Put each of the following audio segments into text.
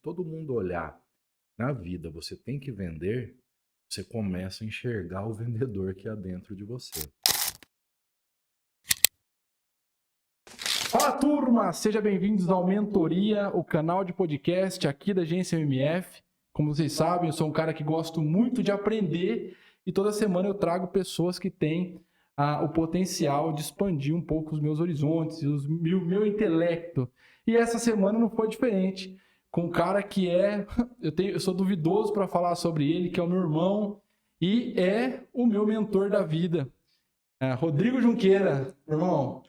todo mundo olhar na vida, você tem que vender, você começa a enxergar o vendedor que há dentro de você. Fala turma, sejam bem-vindos ao Mentoria, o canal de podcast aqui da Agência MMF. Como vocês sabem, eu sou um cara que gosto muito de aprender e toda semana eu trago pessoas que têm o potencial de expandir um pouco os meus horizontes, meu intelecto. E essa semana não foi diferente, com um cara que eu sou duvidoso para falar sobre ele, que é o meu irmão e é o meu mentor da vida, Rodrigo Junqueira. Irmão,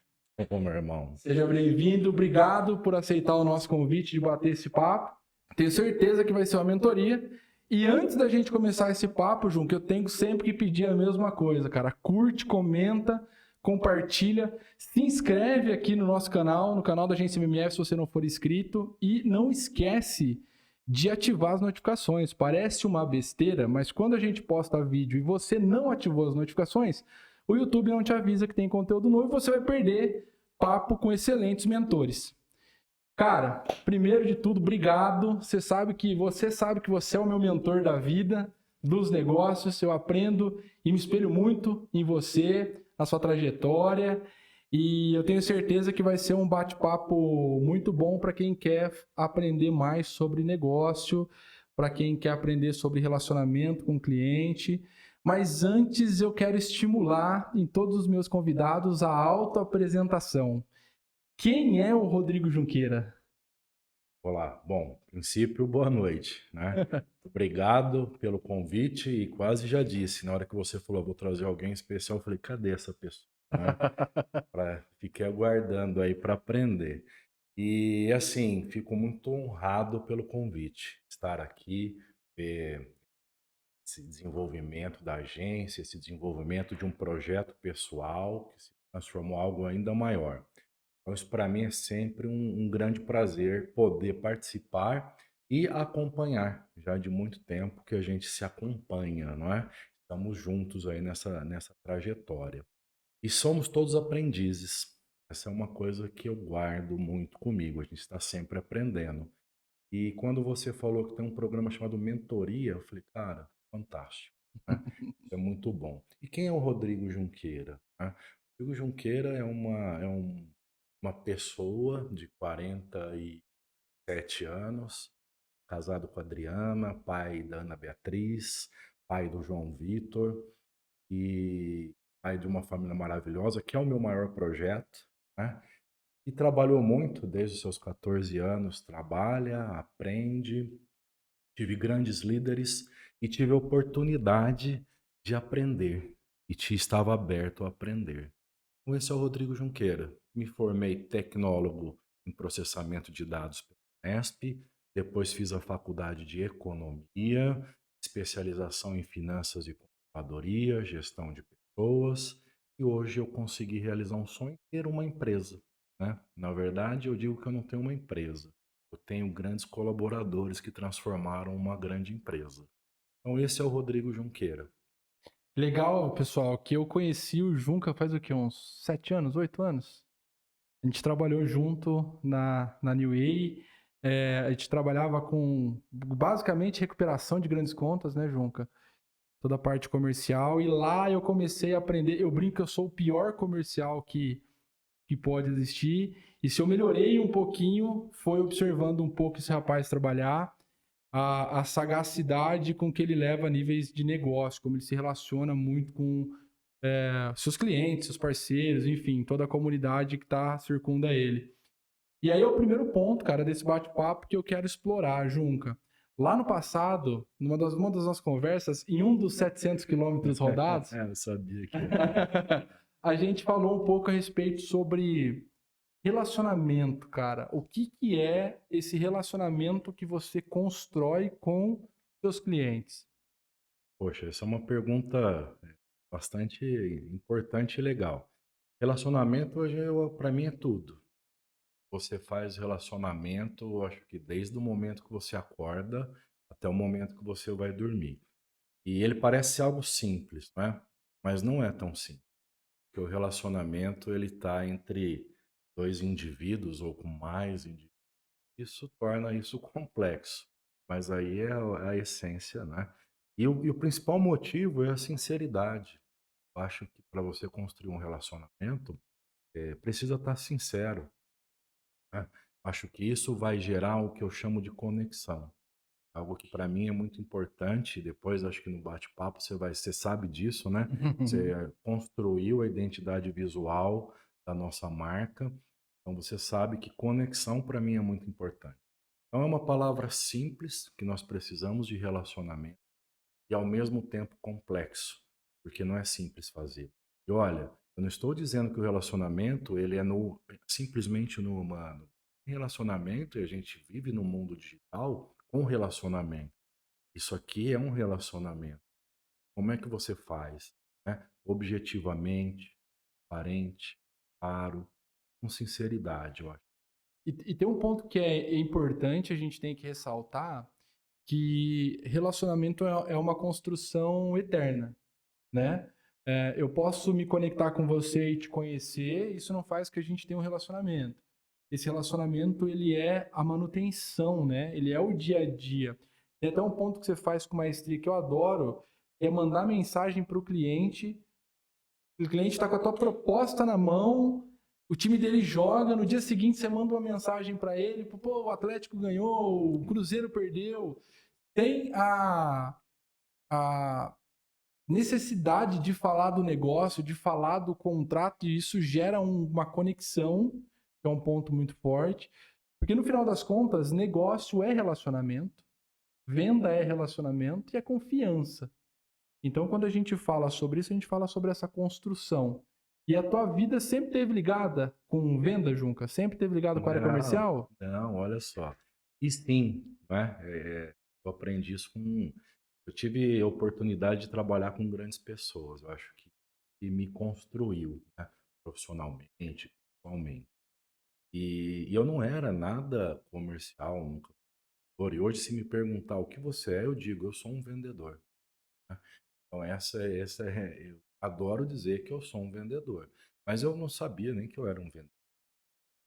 Ô, meu irmão. seja bem-vindo, obrigado por aceitar o nosso convite de bater esse papo. Tenho certeza que vai ser uma mentoria. E antes da gente começar esse papo, Jun, que eu tenho sempre que pedir a mesma coisa, cara. Curte, comenta, compartilha, se inscreve aqui no nosso canal, no canal da Agência MMF, se você não for inscrito. E não esquece de ativar as notificações. Parece uma besteira, mas quando a gente posta vídeo e você não ativou as notificações, o YouTube não te avisa que tem conteúdo novo e você vai perder papo com excelentes mentores. Cara, primeiro de tudo, obrigado. Você sabe que você é o meu mentor da vida, dos negócios. Eu aprendo e me espelho muito em você, na sua trajetória. E eu tenho certeza que vai ser um bate-papo muito bom para quem quer aprender mais sobre negócio, para quem quer aprender sobre relacionamento com o cliente. Mas antes eu quero estimular em todos os meus convidados a autoapresentação. Quem é o Rodrigo Junqueira? Olá. Bom, princípio, boa noite, né? Obrigado pelo convite e quase já disse, na hora que você falou, vou trazer alguém especial, eu falei, cadê essa pessoa, né? Fiquei aguardando aí para aprender. E assim, fico muito honrado pelo convite, estar aqui, ver esse desenvolvimento da agência, esse desenvolvimento de um projeto pessoal que se transformou em algo ainda maior. Então, isso para mim é sempre um grande prazer poder participar e acompanhar, já de muito tempo que a gente se acompanha, não é? Estamos juntos aí nessa trajetória. E somos todos aprendizes. Essa é uma coisa que eu guardo muito comigo, a gente está sempre aprendendo. E quando você falou que tem um programa chamado Mentoria, eu falei, cara, fantástico, né? Isso é muito bom. E quem é o Rodrigo Junqueira, né? Rodrigo Junqueira uma pessoa de 47 anos, casado com a Adriana, pai da Ana Beatriz, pai do João Vitor e pai de uma família maravilhosa, que é o meu maior projeto, né? E trabalhou muito desde os seus 14 anos, trabalha, aprende, tive grandes líderes e tive a oportunidade de aprender estava aberto a aprender. Então, esse é o Rodrigo Junqueira. Me formei tecnólogo em processamento de dados pela Unesp, depois fiz a faculdade de economia, especialização em finanças e contadoria, gestão de pessoas, e hoje eu consegui realizar um sonho, ter uma empresa, né? Na verdade, eu digo que eu não tenho uma empresa, eu tenho grandes colaboradores que transformaram uma grande empresa. Então esse é o Rodrigo Junqueira. Legal, pessoal, que eu conheci o Junca faz o quê? Uns 7 anos, 8 anos? A gente trabalhou junto na New Way. A gente trabalhava com basicamente recuperação de grandes contas, né, Junca? Toda a parte comercial. E lá eu comecei a aprender. Eu brinco que eu sou o pior comercial que pode existir. E se eu melhorei um pouquinho, foi observando um pouco esse rapaz trabalhar, a sagacidade com que ele leva a níveis de negócio, como ele se relaciona muito com seus clientes, seus parceiros, enfim, toda a comunidade que está circunda ele. E aí é o primeiro ponto, cara, desse bate-papo que eu quero explorar, Junca. Lá no passado, uma das nossas conversas, em um dos 700 quilômetros rodados, Eu sabia que a gente falou um pouco a respeito sobre relacionamento, cara. O que é esse relacionamento que você constrói com seus clientes? Poxa, essa é uma pergunta bastante importante e legal. Relacionamento hoje para mim é tudo. Você faz relacionamento, eu acho que desde o momento que você acorda até o momento que você vai dormir. E ele parece algo simples, né? Mas não é tão simples. Porque o relacionamento ele está entre dois indivíduos ou com mais indivíduos. isso torna isso complexo. Mas aí é a essência, né? E o principal motivo é a sinceridade. Eu acho que para você construir um relacionamento, precisa estar sincero, né? Acho que isso vai gerar o que eu chamo de conexão. Algo que para mim é muito importante. Depois, acho que no bate-papo você sabe disso, né? Você construiu a identidade visual da nossa marca, então você sabe que conexão para mim é muito importante. Então é uma palavra simples que nós precisamos de relacionamento e ao mesmo tempo complexo, porque não é simples fazer. E olha, eu não estou dizendo que o relacionamento ele é simplesmente no humano. Relacionamento, e a gente vive no mundo digital com relacionamento. Isso aqui é um relacionamento. Como é que você faz? Né? Objetivamente, parente, claro, com sinceridade, eu acho. E tem um ponto que é importante, a gente tem que ressaltar, que relacionamento é uma construção eterna, né? Eu posso me conectar com você e te conhecer, isso não faz que a gente tenha um relacionamento. Esse relacionamento, ele é a manutenção, né? Ele é o dia a dia. Tem até um ponto que você faz com maestria que eu adoro, é mandar mensagem para o cliente está com a tua proposta na mão, o time dele joga, no dia seguinte você manda uma mensagem para ele, pô, o Atlético ganhou, o Cruzeiro perdeu. Tem a necessidade de falar do negócio, de falar do contrato, e isso gera uma conexão, que é um ponto muito forte. Porque no final das contas, negócio é relacionamento, venda é relacionamento e é confiança. Então, quando a gente fala sobre isso, a gente fala sobre essa construção. E a tua vida sempre teve ligada com venda, Junca? Sempre teve ligada com a área Não, comercial? não, olha só. E sim, né? Eu aprendi isso com. Eu tive a oportunidade de trabalhar com grandes pessoas. Eu acho que me construiu, né? Profissionalmente, pessoalmente. E eu não era nada comercial, nunca. E hoje, se me perguntar o que você é, eu digo, eu sou um vendedor, né? Então, eu adoro dizer que eu sou um vendedor. Mas eu não sabia nem que eu era um vendedor.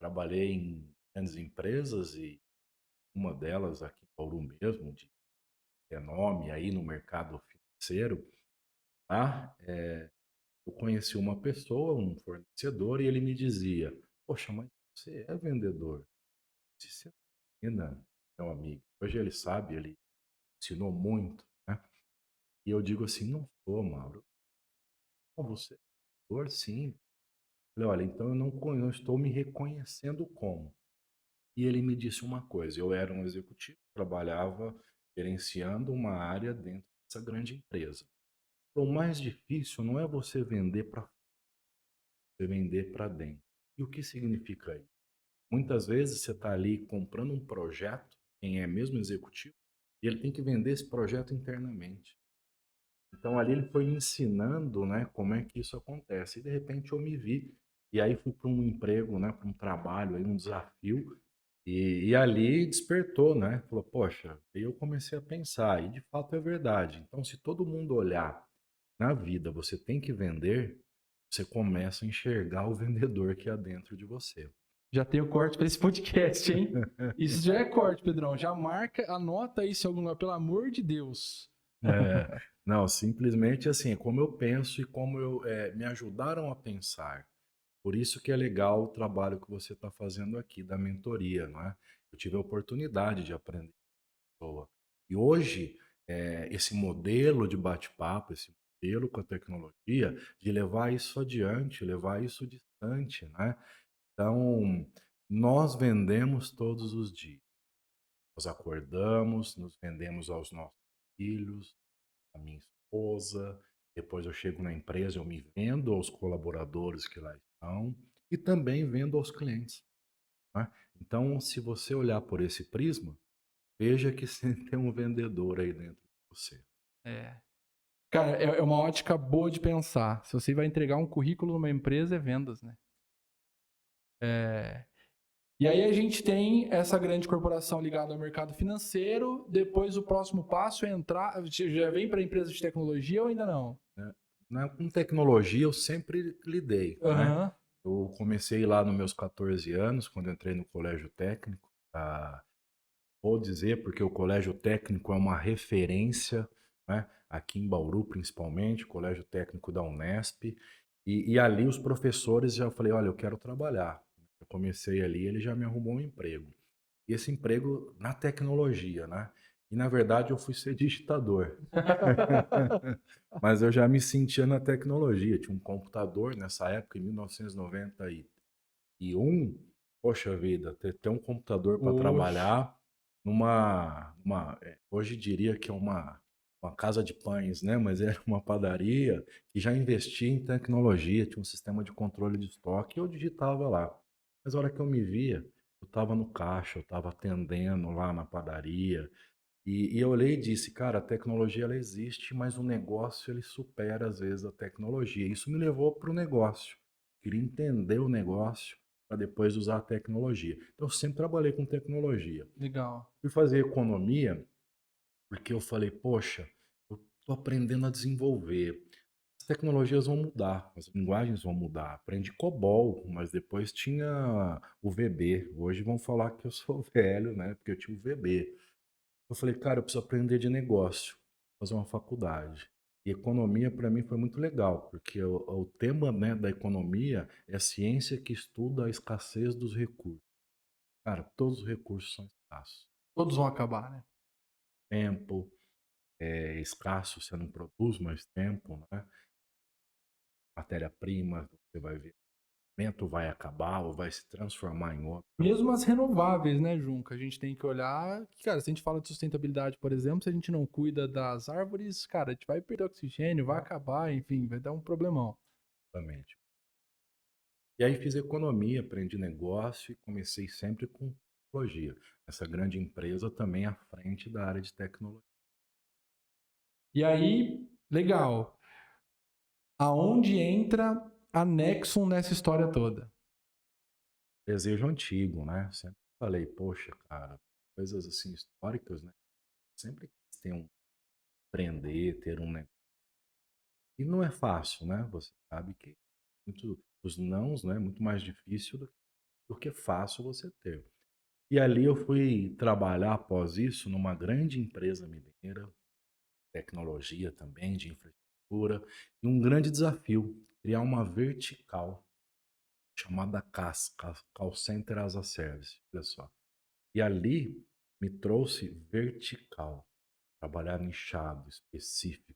Trabalhei em grandes empresas e uma delas aqui em Bauru mesmo, de renome aí no mercado financeiro, tá? Eu conheci uma pessoa, um fornecedor, e ele me dizia: Poxa, mas você é vendedor? Você ensina, meu amigo. Hoje ele sabe, ele ensinou muito, né? E eu digo assim: Não sou, Mauro. Não, você é vendedor, sim. Falei: Olha, então eu não estou me reconhecendo como. E ele me disse uma coisa: eu era um executivo, trabalhava gerenciando uma área dentro dessa grande empresa. O mais difícil não é você vender para você vender para dentro. E o que significa isso? Muitas vezes você está ali comprando um projeto, quem é mesmo executivo, e ele tem que vender esse projeto internamente. Então ali ele foi me ensinando, né, como é que isso acontece. E de repente eu me vi, e aí fui para um emprego, né, para um trabalho, aí um desafio, e ali despertou, né? Falou, poxa, aí eu comecei a pensar, e de fato é verdade. Então, se todo mundo olhar na vida, você tem que vender, você começa a enxergar o vendedor que há dentro de você. Já tem o corte para esse podcast, hein? Isso já é corte, Pedrão. Já marca, anota isso em algum lugar, pelo amor de Deus. Não, simplesmente assim, é como eu penso e como me ajudaram a pensar. Por isso que é legal o trabalho que você está fazendo aqui, da mentoria, não é? Eu tive a oportunidade de aprender com a pessoa. E hoje, esse modelo de bate-papo, esse modelo com a tecnologia, de levar isso adiante, levar isso distante, né? Então, nós vendemos todos os dias. Nós acordamos, nos vendemos aos nossos filhos, à minha esposa. Depois eu chego na empresa, eu me vendo aos colaboradores que lá estão e também vendo aos clientes, né? Então, se você olhar por esse prisma, veja que sempre tem um vendedor aí dentro de você. É. Cara, é uma ótica boa de pensar. Se você vai entregar um currículo numa empresa, é vendas, né? E aí a gente tem essa grande corporação ligada ao mercado financeiro. Depois o próximo passo é entrar. Já vem para a empresa de tecnologia ou ainda não? Com tecnologia eu sempre lidei, né? Aham. Eu comecei lá nos meus 14 anos, quando entrei no colégio técnico. Vou dizer porque o colégio técnico é uma referência, né? Aqui em Bauru, principalmente, o colégio técnico da Unesp. E ali os professores já falei, olha, eu quero trabalhar. Eu comecei ali, ele já me arrumou um emprego. E esse emprego na tecnologia, né? E na verdade eu fui ser digitador. Mas eu já me sentia na tecnologia. Tinha um computador nessa época, em 1991. Poxa vida, ter um computador para Oxe. trabalhar hoje diria que é uma casa de pães, né? Mas era uma padaria que já investia em tecnologia, tinha um sistema de controle de estoque e eu digitava lá. Mas a hora que eu me via, eu estava no caixa, eu estava atendendo lá na padaria, e eu olhei e disse, cara, a tecnologia ela existe, mas o negócio ele supera às vezes a tecnologia. Isso me levou para o negócio. Queria entender o negócio para depois usar a tecnologia. Então, eu sempre trabalhei com tecnologia. Legal. Fui fazer economia porque eu falei, poxa, eu estou aprendendo a desenvolver. As tecnologias vão mudar, as linguagens vão mudar. Aprendi COBOL, mas depois tinha o VB. Hoje vão falar que eu sou velho, né? Porque eu tinha o VB. Eu falei, cara, eu preciso aprender de negócio, fazer uma faculdade. E economia para mim foi muito legal, porque o tema, né, da economia é a ciência que estuda a escassez dos recursos. Cara, todos os recursos são escassos. Todos vão acabar, né? Tempo é escasso, você não produz mais tempo, né? Matéria-prima, você vai ver, o elemento vai acabar ou vai se transformar em outro. Mesmo as renováveis, né, Junca? A gente tem que olhar que, cara, se a gente fala de sustentabilidade, por exemplo, se a gente não cuida das árvores, cara, a gente vai perder oxigênio, vai acabar, enfim, vai dar um problemão. Exatamente. E aí fiz economia, aprendi negócio e comecei sempre com tecnologia. Essa grande empresa também à frente da área de tecnologia. E aí, legal. Aonde entra a Nexon nessa história toda? Desejo antigo, né? Sempre falei, poxa, cara, coisas assim históricas, né? Sempre quis ter empreender, ter um negócio. E não é fácil, né? Você sabe que os nãos, né? É muito mais difícil do que fácil você ter. E ali eu fui trabalhar após isso numa grande empresa mineira, tecnologia também, de infraestrutura, e um grande desafio, criar uma vertical chamada CAS, Call Center as a Service, olha só. E ali me trouxe vertical, trabalhar nichado, específico,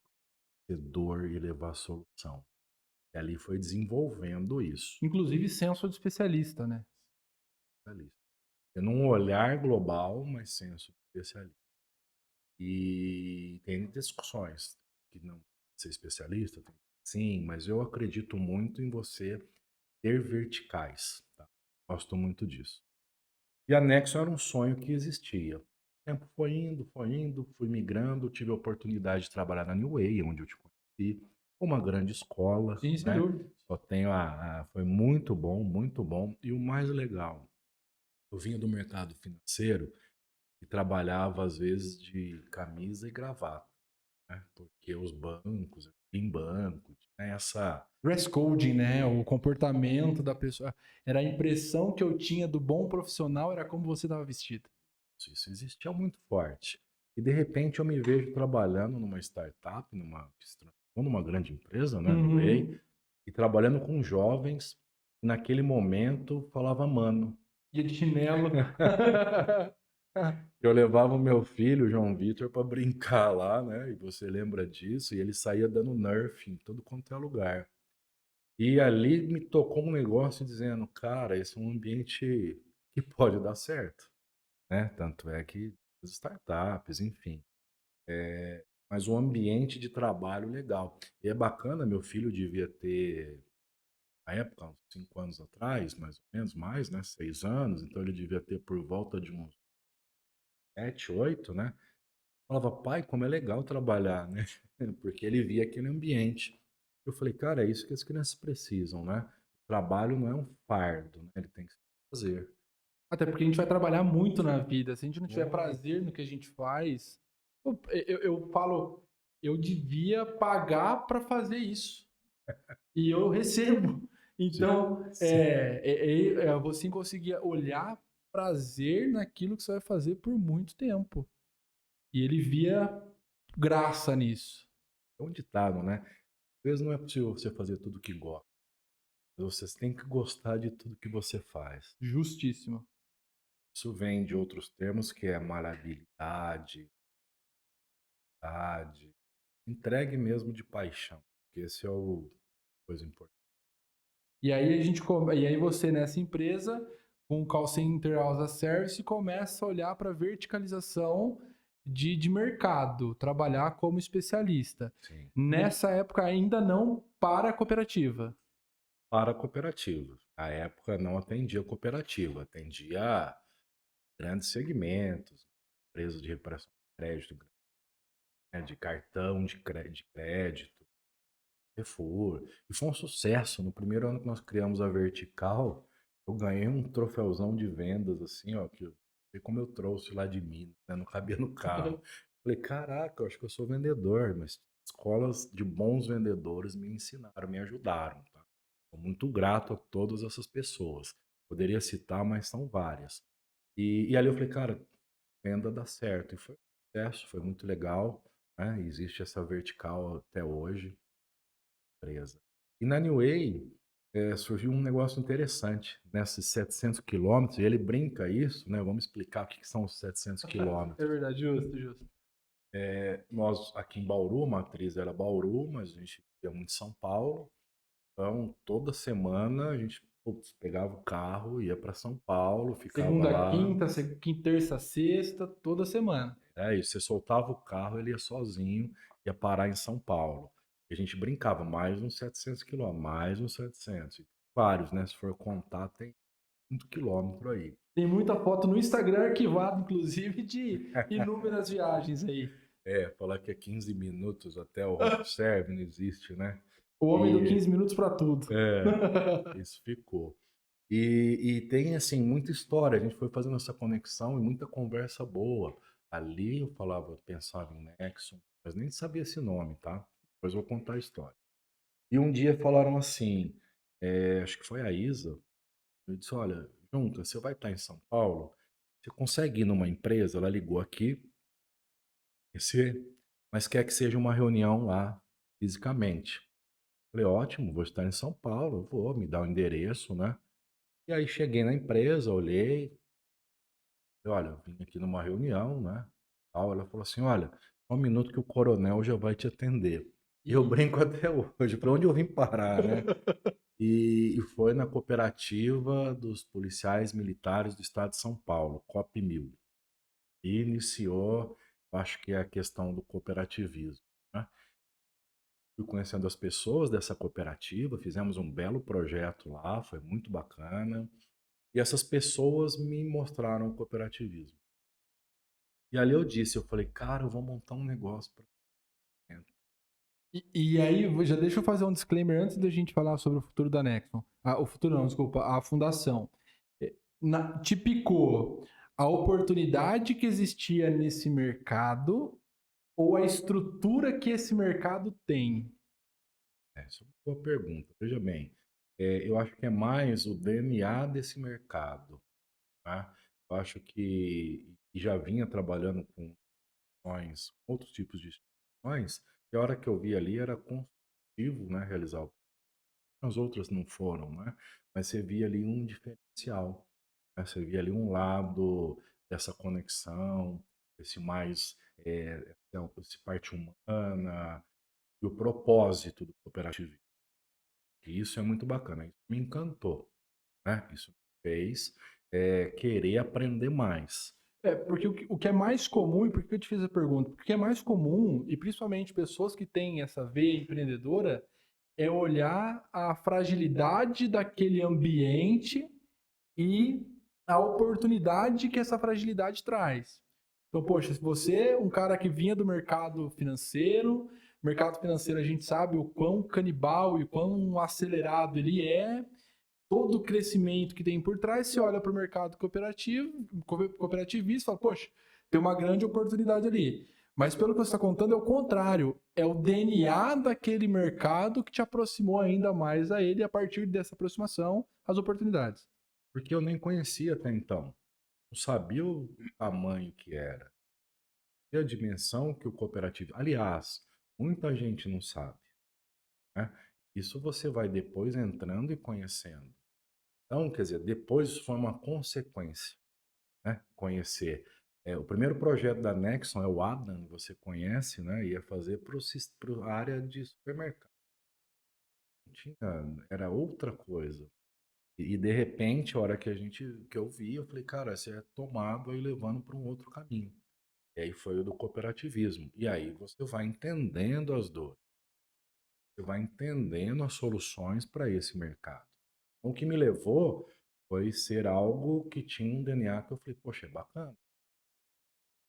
ter dor e levar a solução. E ali foi desenvolvendo isso. Inclusive, senso de especialista, né? Especialista. Tendo um olhar global, mas senso de especialista. E tem discussões que não ser especialista, sim, mas eu acredito muito em você ter verticais. Tá? Gosto muito disso. E a Nexo era um sonho que existia. O tempo foi indo, fui migrando, tive a oportunidade de trabalhar na New Way, onde eu te conheci, uma grande escola, Sim, sem né? dúvida. Só tenho foi muito bom, muito bom. E o mais legal, eu vinha do mercado financeiro e trabalhava às vezes de camisa e gravata, né? Porque os bancos, em banco, tinha essa. Dress coding, né? O comportamento da pessoa. Era a impressão que eu tinha do bom profissional, era como você estava vestido. Isso existia muito forte. E de repente eu me vejo trabalhando numa startup, numa grande empresa, né, no Uhum. Way, e trabalhando com jovens, e naquele momento falava mano. Dia de chinelo. Eu levava o meu filho, o João Vitor, para brincar lá, né? E você lembra disso, e ele saía dando nerf em todo quanto é lugar. E ali me tocou um negócio dizendo, cara, esse é um ambiente que pode dar certo, né? Tanto é que as startups, enfim. Mas um ambiente de trabalho legal. E é bacana, meu filho devia ter, na época, uns 5 anos atrás, mais ou menos, mais, né? 6 anos, então ele devia ter por volta de uns 7, 8, né? Falava, pai, como é legal trabalhar, né? Porque ele via aquele ambiente. Eu falei, cara, é isso que as crianças precisam, né? O trabalho não é um fardo, né? Ele tem que fazer. Até porque a gente vai trabalhar muito na vida. Se a gente não tiver Muito. prazer no que a gente faz. Eu falo, eu devia pagar para fazer isso. E eu recebo. Então, Sim. você conseguia olhar prazer naquilo que você vai fazer por muito tempo. E ele via graça nisso. É um ditado, né? Às vezes não é possível você fazer tudo que gosta. Você tem que gostar de tudo que você faz. Justíssimo. Isso vem de outros termos que é malhabilidade, entregue mesmo de paixão. Esse é o coisa importante. E aí e aí você nessa empresa, com o call center as a service, começa a olhar para verticalização de mercado, trabalhar como especialista. Sim. Nessa época ainda não para a cooperativa. Para a cooperativa. A época não atendia cooperativa, atendia grandes segmentos, empresas de recuperação de crédito, né, de cartão de crédito, Carrefour. E foi um sucesso. No primeiro ano que nós criamos a Vertical, eu ganhei um troféuzão de vendas, assim, ó, que eu sei como eu trouxe lá de Minas, né? Não cabia no carro. Falei, caraca, eu acho que eu sou vendedor, mas escolas de bons vendedores me ensinaram, me ajudaram, tá? Sou muito grato a todas essas pessoas. Poderia citar, mas são várias. E ali eu falei, cara, venda dá certo. E foi um sucesso, foi muito legal, né? Existe essa vertical até hoje, empresa. E na New Way surgiu um negócio interessante, nesses 700 quilômetros, e ele brinca isso, né? Vamos explicar o que são os 700 É quilômetros. verdade, justo. Nós aqui em Bauru, a matriz era Bauru, mas a gente ia muito em São Paulo, então toda semana a gente pegava o carro, ia para São Paulo, ficava Segunda, lá. quinta, terça, sexta, toda semana. E você soltava o carro, ele ia sozinho, ia parar em São Paulo. E a gente brincava, mais uns 700 quilômetros, mais uns 700. Vários, né? Se for contar, tem muito quilômetro aí. Tem muita foto no Instagram arquivado, inclusive, de inúmeras viagens aí. Falar que é 15 minutos até o home serve, não existe, né? O homem do 15 minutos para tudo. Isso ficou. E tem, assim, muita história. A gente foi fazendo essa conexão e muita conversa boa. Ali eu falava, eu pensava em Nexon, mas nem sabia esse nome, tá? Depois eu vou contar a história. E um dia falaram assim, acho que foi a Isa, eu disse, olha, Junta, você vai estar em São Paulo, você consegue ir numa empresa? Ela ligou aqui, mas quer que seja uma reunião lá, fisicamente. Falei, ótimo, vou estar em São Paulo, vou me dar o endereço, né? E aí cheguei na empresa, olhei, olha, eu vim aqui numa reunião, né? Ela falou assim, olha, só um minuto que o coronel já vai te atender. E eu brinco até hoje, para onde eu vim parar, né? E foi na cooperativa dos policiais militares do estado de São Paulo, COP1000. E iniciou, acho que é a questão do cooperativismo, né? Fui conhecendo as pessoas dessa cooperativa, fizemos um belo projeto lá, foi muito bacana. E essas pessoas me mostraram o cooperativismo. E ali eu falei, cara, eu vou montar um negócio para dentro. E aí, já deixa eu fazer um disclaimer antes da gente falar sobre o futuro da Nexon. O futuro não, desculpa, a fundação. Te picou a oportunidade que existia nesse mercado ou a estrutura que esse mercado tem? Essa é uma boa pergunta. Veja bem, eu acho que é mais o DNA desse mercado, tá? Eu acho que já vinha trabalhando com outros tipos de instituições, e a hora que eu vi ali era construtivo, né, realizar as outras não foram, né? Mas você via ali um diferencial, né? Você via ali um lado dessa conexão, esse mais, esse parte humana e o propósito do cooperativismo. E isso é muito bacana, isso me encantou, né? Isso me fez querer aprender mais. Porque o que é mais comum, e por que eu te fiz a pergunta? Porque o que é mais comum, e principalmente pessoas que têm essa veia empreendedora, é olhar a fragilidade daquele ambiente e a oportunidade que essa fragilidade traz. Então, poxa, se você é um cara que vinha do mercado financeiro a gente sabe o quão canibal e o quão acelerado ele é, todo o crescimento que tem por trás, você olha para o mercado cooperativista e fala, poxa, tem uma grande oportunidade ali. Mas pelo que você está contando, é o contrário. É o DNA daquele mercado que te aproximou ainda mais a ele, e a partir dessa aproximação, as oportunidades. Porque eu nem conhecia até então. não sabia o tamanho que era, e a dimensão que o cooperativo. Aliás, muita gente não sabe, né? Isso você vai depois entrando e conhecendo. Então, quer dizer, depois isso foi uma consequência, né? Conhecer. O primeiro projeto da Nexon é o Adam, você conhece, né? Ia fazer para a área de supermercado. Não tinha, era outra coisa. E de repente, a hora que eu vi, eu falei, cara, você é tomado aí levando para um outro caminho. E aí foi o do cooperativismo. E aí você vai entendendo as dores, você vai entendendo as soluções para esse mercado. O que me levou foi ser algo que tinha um DNA que eu falei, poxa, é bacana,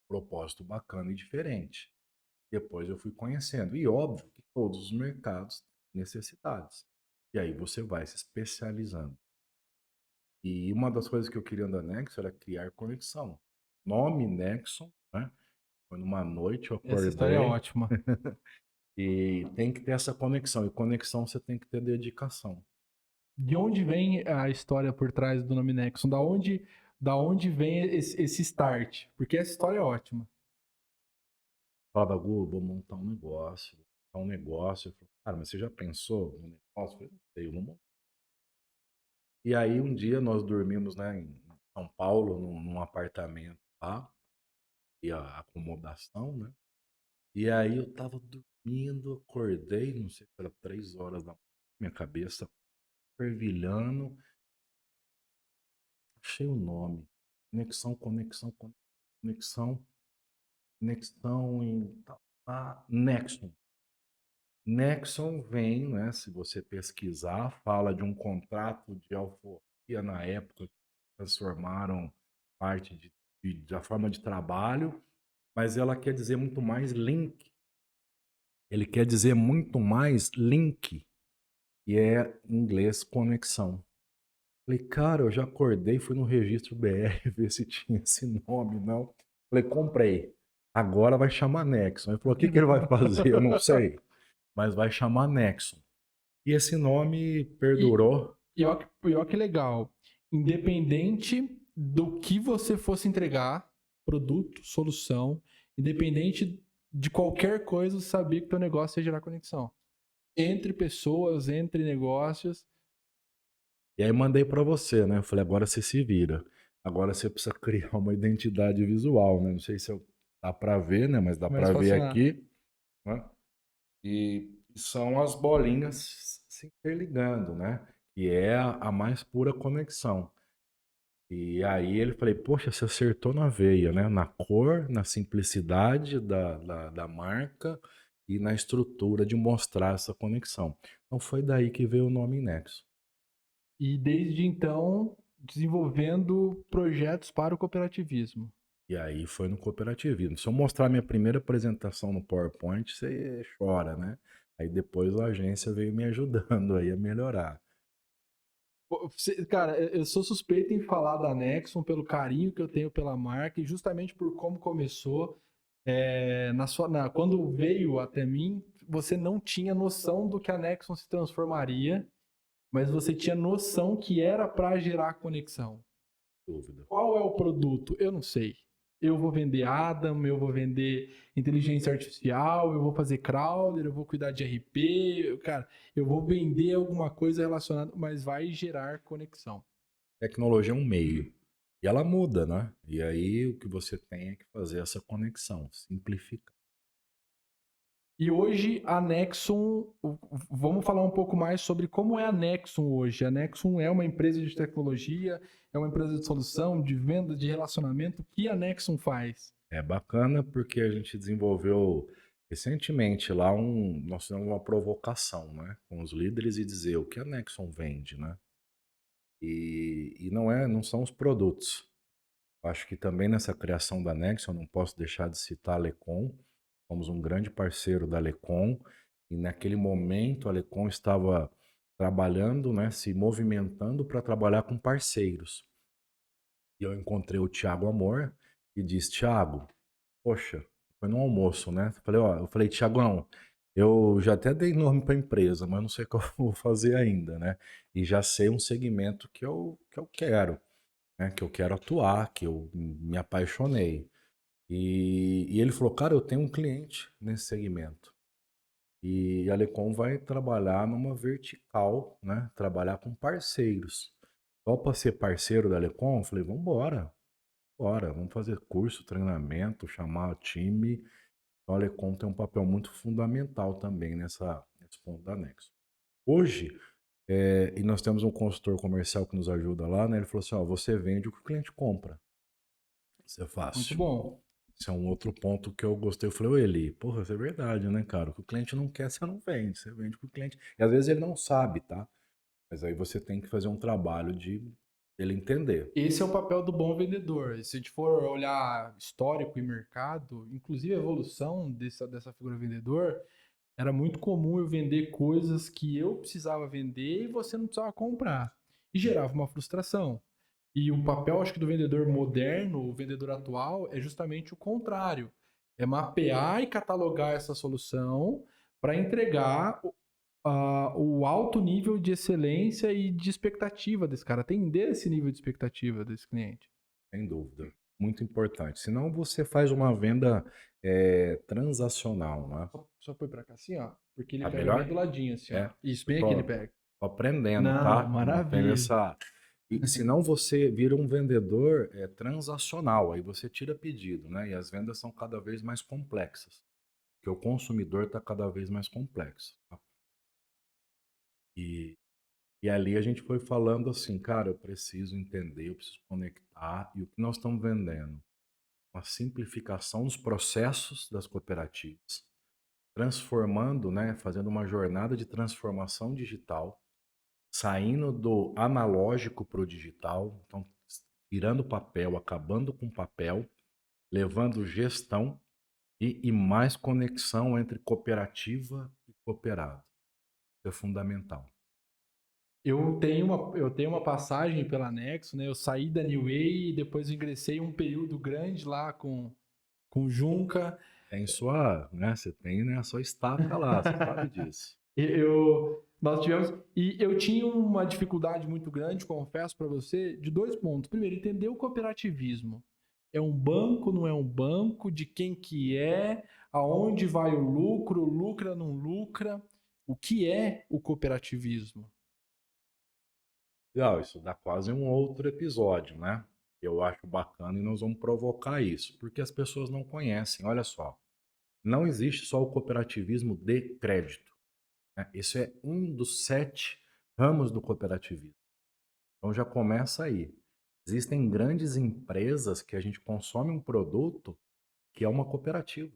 propósito bacana e diferente. Depois eu fui conhecendo. E óbvio que todos os mercados têm necessidades. E aí você vai se especializando. E uma das coisas que eu queria da Nexon era criar conexão. Nome Nexon, né? Foi numa noite eu Essa história é acordei ótima. e tem que ter essa conexão. E conexão você tem que ter dedicação. De onde vem a história por trás do nome Nexon? Da onde vem esse start? Porque essa história é ótima. Falava, Gu, vou montar um negócio. Vou montar um negócio. Eu falei, cara, mas você já pensou no negócio? Eu falei, não sei, eu vou montar. E aí um dia nós dormimos, né, em São Paulo, num apartamento lá, e a acomodação, né? E aí eu tava dormindo, acordei, não sei se era 3 horas da manhã, minha cabeça fervilhando, achei o nome. Conexão, conexão, conexão, conexão em Nexon. Nexon vem, né, se você pesquisar, fala de um contrato de alforria na época que transformaram parte da forma de trabalho, mas ela quer dizer muito mais link. Ele quer dizer muito mais link, e é em inglês conexão. Falei, cara, eu já acordei, fui no registro BR ver se tinha esse nome, não. Falei, comprei. Agora vai chamar Nexon. Ele falou, o que que ele vai fazer? Eu não sei, mas vai chamar Nexon. E esse nome E, perdurou. e ó que legal. Independente do que você fosse entregar, produto, solução, independente de qualquer coisa, você sabia que teu negócio ia gerar conexão. Entre pessoas, entre negócios. E aí mandei para você, né? Eu falei, agora você se vira. Agora você precisa criar uma identidade visual, né? Não sei se dá para ver, né? Mas dá Começa para a ver funcionar. aqui, né? E são as bolinhas se interligando, né? Que é a mais pura conexão. E aí ele falei, poxa, você acertou na veia, né? Na cor, na simplicidade da marca e na estrutura de mostrar essa conexão. Então foi daí que veio o nome Nexo. E desde então, desenvolvendo projetos para o cooperativismo. E aí foi no cooperativismo. Se eu mostrar minha primeira apresentação no PowerPoint, você chora, né? Aí depois a agência veio me ajudando aí a melhorar. Cara, eu sou suspeito em falar da Nexon pelo carinho que eu tenho pela marca e justamente por como começou. Quando veio até mim, você não tinha noção do que a Nexon se transformaria, mas você tinha noção que era para gerar conexão. Dúvida. Qual é o produto? Eu não sei. Eu vou vender Adam, eu vou vender inteligência artificial, eu vou fazer crawler, eu vou cuidar de RP, cara, eu vou vender alguma coisa relacionada, mas vai gerar conexão. Tecnologia é um meio. E ela muda, né? E aí o que você tem é que fazer essa conexão, simplificar. E hoje a Nexon, vamos falar um pouco mais sobre como é a Nexon hoje. A Nexon é uma empresa de tecnologia, é uma empresa de solução, de venda, de relacionamento. O que a Nexon faz? É bacana porque a gente desenvolveu recentemente lá nós fizemos uma provocação, né, com os líderes e dizer o que a Nexon vende, né? E não são os produtos. Acho que também nessa criação da Nexon, não posso deixar de citar a Lecom. Fomos um grande parceiro da Lecom e naquele momento a Lecom estava trabalhando, né, se movimentando para trabalhar com parceiros. E eu encontrei o Thiago Amor e disse, Thiago, poxa, foi no almoço, né? Eu falei, Thiagão, eu já até dei nome para a empresa, mas não sei o que eu vou fazer ainda, né? E já sei um segmento que eu quero. né, que eu quero atuar, que eu me apaixonei. E ele falou, cara, eu tenho um cliente nesse segmento. E a Lecom vai trabalhar numa vertical, né? Trabalhar com parceiros. Só para ser parceiro da Lecom, eu falei, vamos embora, bora, vamos fazer curso, treinamento, chamar o time. Então, a Lecom tem um papel muito fundamental também nesse ponto da Nexo. Hoje, e nós temos um consultor comercial que nos ajuda lá, né? Ele falou assim, ó, você vende o que o cliente compra. Isso é Muito fácil. bom. Esse é um outro ponto que eu gostei. Eu falei, ô Eli, porra, isso é verdade, né, cara? O que o cliente não quer, você não vende. Você vende pro cliente. E às vezes ele não sabe, tá? Mas aí você tem que fazer um trabalho de ele entender. Esse é o papel do bom vendedor. Se a gente for olhar histórico e mercado, inclusive a evolução dessa figura vendedor, era muito comum eu vender coisas que eu precisava vender e você não precisava comprar. E gerava uma frustração. E o papel, acho que, do vendedor moderno, o vendedor atual, é justamente o contrário. É mapear e catalogar essa solução para entregar o alto nível de excelência e de expectativa desse cara, atender esse nível de expectativa desse cliente. Sem dúvida. Muito importante. Senão você faz uma venda transacional, né? Só põe para cá assim, ó, porque ele Tá pega bem melhor? do ladinho, assim, ó. É. Isso, Eu bem aqui ele pega. tô aprendendo, Não, tá? Não tenho maravilha. essa. E senão você vira um vendedor transacional, aí você tira pedido, né? E as vendas são cada vez mais complexas, porque o consumidor está cada vez mais complexo, tá? E, e ali a gente foi falando assim, cara, eu preciso entender, eu preciso conectar, e o que nós estamos vendendo? Uma simplificação dos processos das cooperativas, transformando, né, fazendo uma jornada de transformação digital, saindo do analógico para o digital, então tirando papel, acabando com papel, levando gestão e mais conexão entre cooperativa e cooperado. Isso é fundamental. Eu tenho uma passagem pela Nexo, né? Eu saí da New Way e depois eu ingressei um período grande lá com o Junca. Tem sua, né, você tem, né, a sua estaca lá, você sabe disso. Nós tivemos. E eu tinha uma dificuldade muito grande, confesso para você, de dois pontos. Primeiro, entender o cooperativismo. É um banco, não é um banco? De quem que é? Aonde vai o lucro? Lucra, não lucra? O que é o cooperativismo? Legal, isso dá quase um outro episódio, né? Eu acho bacana e nós vamos provocar isso, porque as pessoas não conhecem. Olha só, não existe só o cooperativismo de crédito, né? Isso é um dos 7 ramos do cooperativismo. Então já começa aí. Existem grandes empresas que a gente consome um produto que é uma cooperativa.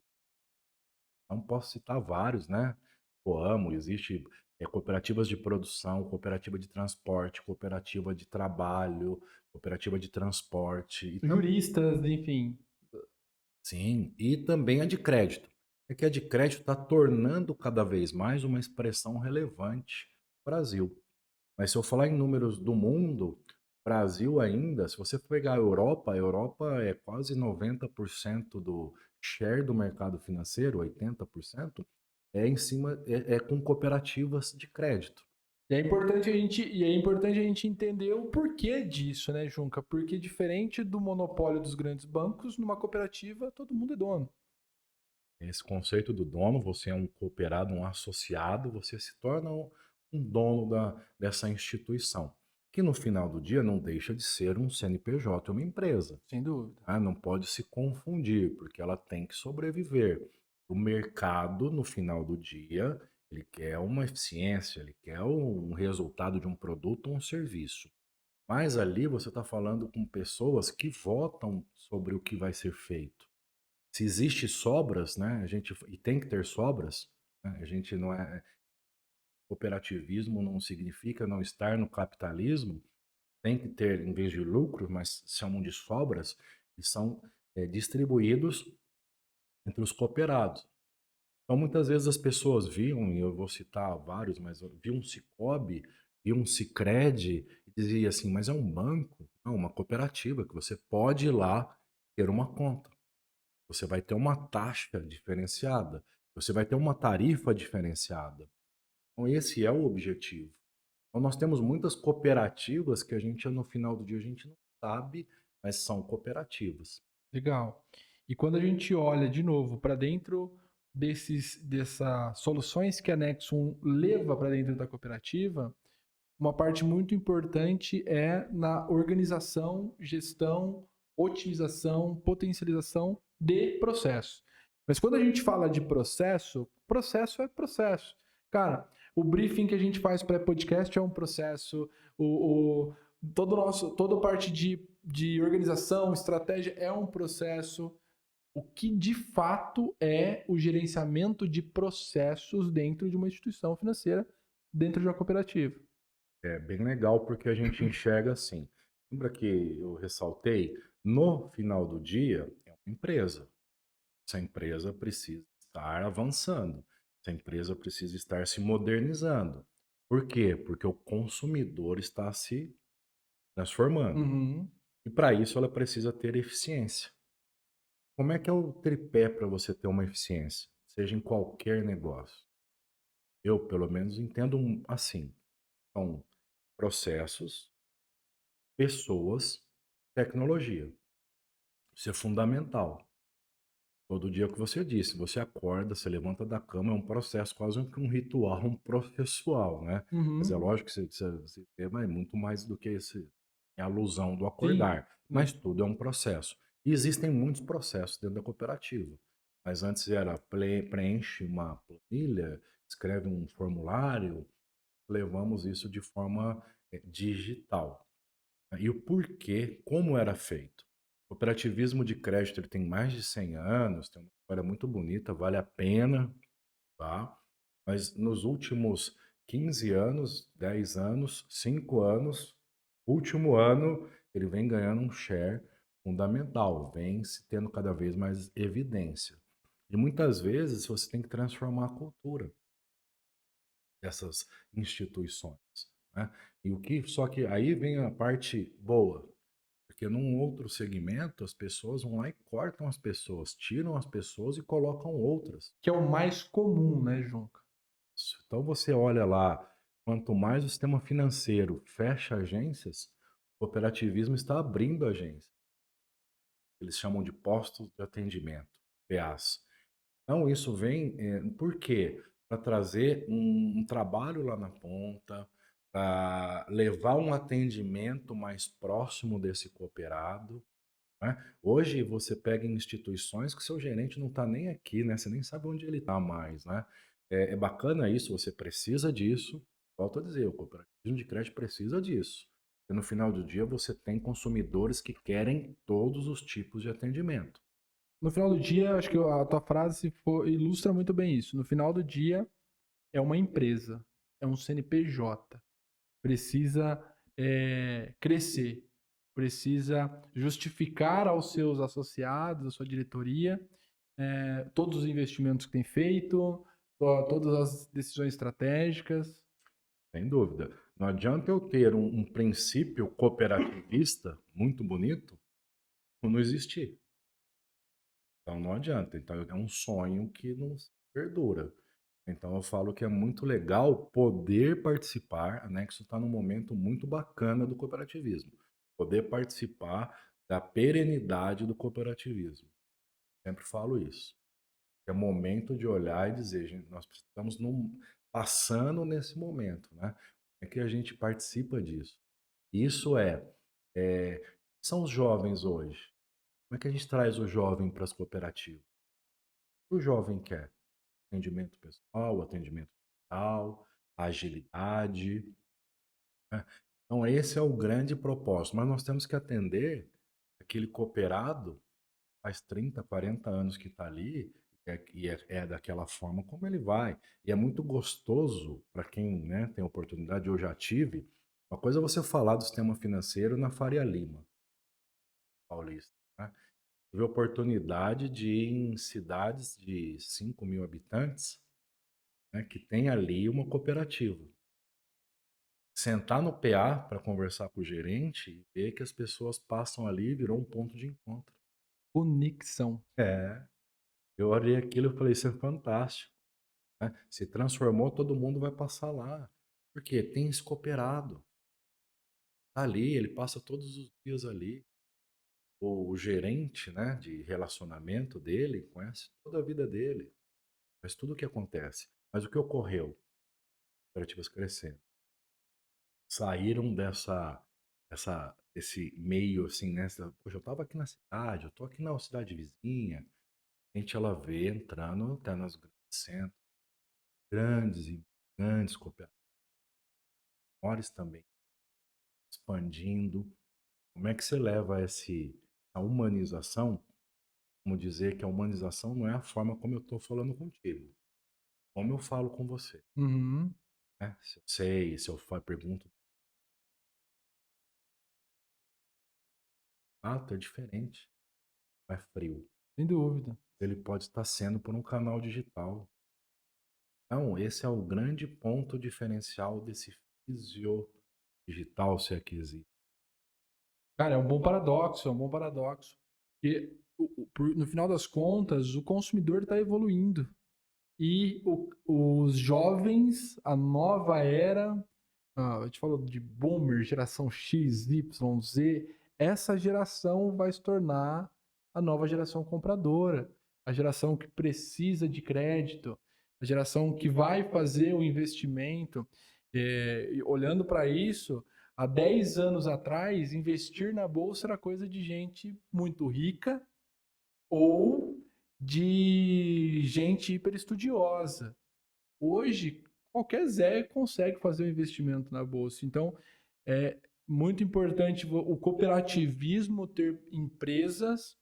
Não posso citar vários, né? Coamo, existe cooperativas de produção, cooperativa de transporte, cooperativa de trabalho, cooperativa de transporte, Juristas, enfim. sim, e também a de crédito. É que a de crédito está tornando cada vez mais uma expressão relevante no Brasil. Mas se eu falar em números do mundo, Brasil ainda, se você pegar a Europa é quase 90% do share do mercado financeiro, 80%, é em cima, é com cooperativas de crédito. E é importante a gente entender o porquê disso, né, Junca? Porque diferente do monopólio dos grandes bancos, numa cooperativa todo mundo é dono. Esse conceito do dono, você é um cooperado, um associado, você se torna um dono dessa instituição, que no final do dia não deixa de ser um CNPJ, uma empresa. Sem dúvida. Não pode se confundir, porque ela tem que sobreviver. O mercado, no final do dia, ele quer uma eficiência, ele quer um resultado de um produto ou um serviço. Mas ali você está falando com pessoas que votam sobre o que vai ser feito. Se existe sobras, né, e tem que ter sobras, né, a gente não é. Cooperativismo não significa não estar no capitalismo, tem que ter, em vez de lucro, mas chamam de sobras, e são distribuídos entre os cooperados. Então, muitas vezes as pessoas viam, e eu vou citar vários, mas viam um Cicobi, viam um Sicredi, e dizia assim, mas é um banco? Não, uma cooperativa, que você pode ir lá ter uma conta. Você vai ter uma taxa diferenciada, você vai ter uma tarifa diferenciada. Então, esse é o objetivo. Então, nós temos muitas cooperativas que a gente, no final do dia, a gente não sabe, mas são cooperativas. Legal. E quando a gente olha de novo para dentro dessas soluções que a Nexum leva para dentro da cooperativa, uma parte muito importante é na organização, gestão, otimização, potencialização de processos. Mas quando a gente fala de processo, processo é processo. Cara, o briefing que a gente faz pré-podcast é um processo, toda a parte de organização, estratégia é um processo. O que de fato é o gerenciamento de processos dentro de uma instituição financeira, dentro de uma cooperativa? É bem legal porque a gente enxerga assim. Lembra que eu ressaltei? No final do dia, é uma empresa. Essa empresa precisa estar avançando. Essa empresa precisa estar se modernizando. Por quê? Porque o consumidor está se transformando. Uhum. E para isso ela precisa ter eficiência. Como é que é o tripé para você ter uma eficiência? Seja em qualquer negócio. Eu, pelo menos, entendo assim. São processos, pessoas, tecnologia. Isso é fundamental. Todo dia que você disse, você acorda, você levanta da cama, é um processo quase que um ritual, um processual, né? Mas é Uhum. lógico que você vê, mas é muito mais do que esse, é a alusão do Sim. acordar. Mas tudo é um processo. E existem muitos processos dentro da cooperativa. Mas antes era preenche uma planilha, escreve um formulário, levamos isso de forma digital. E o porquê, como era feito. O cooperativismo de crédito ele tem mais de 100 anos, tem uma história muito bonita, vale a pena, tá? Mas nos últimos 15 anos, 10 anos, 5 anos, último ano, ele vem ganhando um share fundamental, vem se tendo cada vez mais evidência. E muitas vezes você tem que transformar a cultura dessas instituições, né? E o que, só que aí vem a parte boa, porque num outro segmento as pessoas vão lá e cortam as pessoas, tiram as pessoas e colocam outras. Que é o mais comum, né, Junca? Então você olha lá, quanto mais o sistema financeiro fecha agências, o cooperativismo está abrindo agências. Eles chamam de postos de atendimento, PAs. Então isso vem, por quê? Para trazer um trabalho lá na ponta, para levar um atendimento mais próximo desse cooperado, né? Hoje você pega em instituições que seu gerente não está nem aqui, né? Você nem sabe onde ele está mais, né? É bacana isso, você precisa disso. Volto a dizer, o cooperativismo de crédito precisa disso. E no final do dia você tem consumidores que querem todos os tipos de atendimento. No final do dia, acho que a tua frase ilustra muito bem isso. No final do dia, é uma empresa, é um CNPJ. Precisa crescer, precisa justificar aos seus associados, à sua diretoria, todos os investimentos que tem feito, todas as decisões estratégicas. Sem dúvida. Não adianta eu ter um princípio cooperativista muito bonito ou não existir. Então não adianta. Então é um sonho que não se perdura. Então eu falo que é muito legal poder participar, né? Que isso está num momento muito bacana do cooperativismo. Poder participar da perenidade do cooperativismo. Sempre falo isso. É momento de olhar e dizer, gente, nós estamos passando nesse momento, né? É que a gente participa disso. Isso são os jovens hoje. Como é que a gente traz o jovem para as cooperativas? O jovem quer atendimento pessoal, atendimento digital, agilidade, né? Então esse é o grande propósito, mas nós temos que atender aquele cooperado faz 30, 40 anos que está ali e é daquela forma como ele vai. E é muito gostoso para quem, né, tem oportunidade, eu já tive. Uma coisa é você falar do sistema financeiro na Faria Lima, Paulista, né? Tive a oportunidade de ir em cidades de 5 mil habitantes, né, que tem ali uma cooperativa. Sentar no PA para conversar com o gerente e ver que as pessoas passam ali e virou um ponto de encontro. Conexão. É, eu olhei aquilo e falei, isso é fantástico, né? Se transformou, todo mundo vai passar lá. Porque tem esse cooperado. Tá ali, ele passa todos os dias ali. O gerente, né, de relacionamento dele conhece toda a vida dele, conhece tudo o que acontece. Mas o que ocorreu? Cooperativas crescendo. Saíram esse meio assim, né? Poxa, eu estava aqui na cidade, eu tô aqui na cidade vizinha. A gente ela vê entrando até nos grandes centros, grandes e grandes cooperativas, menores também, expandindo. Como é que você leva a humanização? Como dizer que a humanização não é a forma como eu estou falando contigo, como eu falo com você, Uhum, né? Se eu sei, se eu pergunto, é diferente, não é frio. sem dúvida. Ele pode estar sendo por um canal digital. Então, esse é o grande ponto diferencial desse fisio digital, se é que existe. Cara, é um bom paradoxo, é um bom paradoxo. E no final das contas, o consumidor está evoluindo. E os jovens, a nova era, a gente falou de boomer, geração X, Y, Z, essa geração vai se tornar a nova geração compradora, a geração que precisa de crédito, a geração que vai fazer o investimento. E olhando para isso, há 10 anos atrás, investir na bolsa era coisa de gente muito rica ou de gente hiper estudiosa. Hoje, qualquer Zé consegue fazer um investimento na bolsa. Então, é muito importante o cooperativismo ter empresas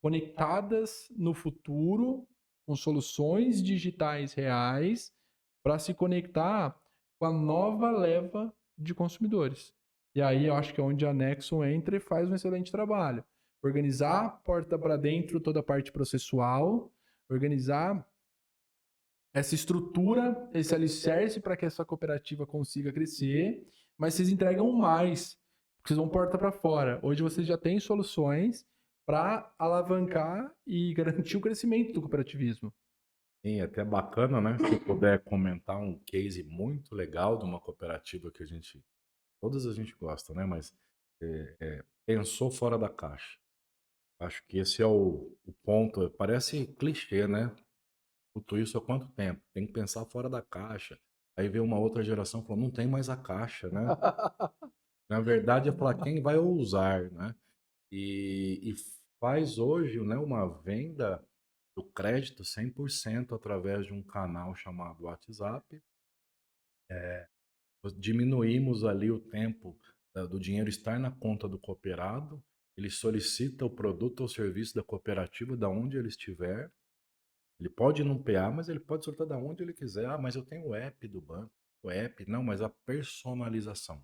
conectadas no futuro, com soluções digitais reais, para se conectar com a nova leva de consumidores. E aí eu acho que é onde a Nexon entra e faz um excelente trabalho. Organizar a porta para dentro toda a parte processual, organizar essa estrutura, esse alicerce para que essa cooperativa consiga crescer, mas vocês entregam mais, porque vocês vão porta para fora. Hoje vocês já têm soluções para alavancar e garantir o crescimento do cooperativismo. E até bacana, né? Se puder comentar um case muito legal de uma cooperativa que todas a gente gosta, né? Mas pensou fora da caixa. Acho que esse é o ponto. Parece clichê, né? Escuto isso há quanto tempo? Tem que pensar fora da caixa. Aí vem uma outra geração falando, não tem mais a caixa, né? Na verdade, é para quem vai ousar, né? E faz hoje, né, uma venda do crédito 100% através de um canal chamado WhatsApp. Diminuímos ali o tempo do dinheiro estar na conta do cooperado. Ele solicita o produto ou serviço da cooperativa da onde ele estiver. Ele pode não PA, mas ele pode soltar da onde ele quiser. Ah, mas eu tenho o app do banco. O app, não, mas a personalização.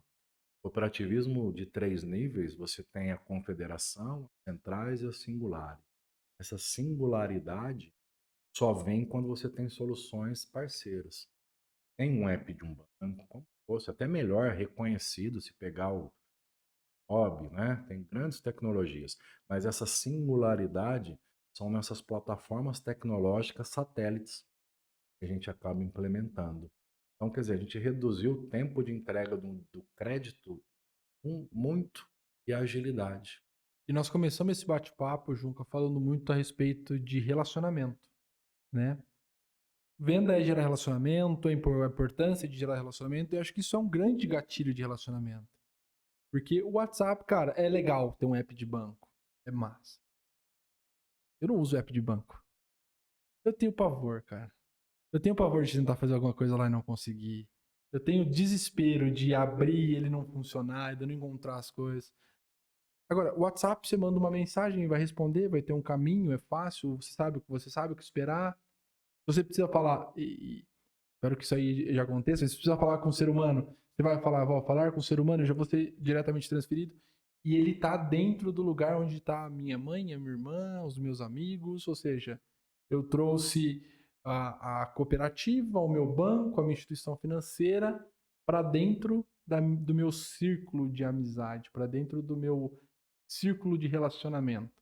Cooperativismo de 3 níveis, você tem a confederação, as centrais e as singulares. Essa singularidade só vem quando você tem soluções parceiras. Tem um app de um banco, como fosse até melhor reconhecido se pegar o hobby, né? Tem grandes tecnologias, mas essa singularidade são nessas plataformas tecnológicas satélites que a gente acaba implementando. Então, quer dizer, a gente reduziu o tempo de entrega do crédito muito e a agilidade. E nós começamos esse bate-papo, Junca, falando muito a respeito de relacionamento, né? Venda é gerar relacionamento, a importância de gerar relacionamento, e eu acho que isso é um grande gatilho de relacionamento. Porque o WhatsApp, cara, é legal ter um app de banco. É massa. Eu não uso app de banco. Eu tenho pavor, cara. Eu tenho pavor de tentar fazer alguma coisa lá e não conseguir. Eu tenho desespero de abrir e ele não funcionar, de eu não encontrar as coisas. Agora, o WhatsApp, você manda uma mensagem, vai responder, vai ter um caminho, é fácil, você sabe o que esperar. Você precisa falar, e espero que isso aí já aconteça, você precisa falar com o ser humano, você vai falar, vou falar com o ser humano, eu já vou ser diretamente transferido, e ele tá dentro do lugar onde tá a minha mãe, a minha irmã, os meus amigos, ou seja, eu trouxe a cooperativa, o meu banco, a minha instituição financeira para dentro do meu círculo de amizade, para dentro do meu círculo de relacionamento.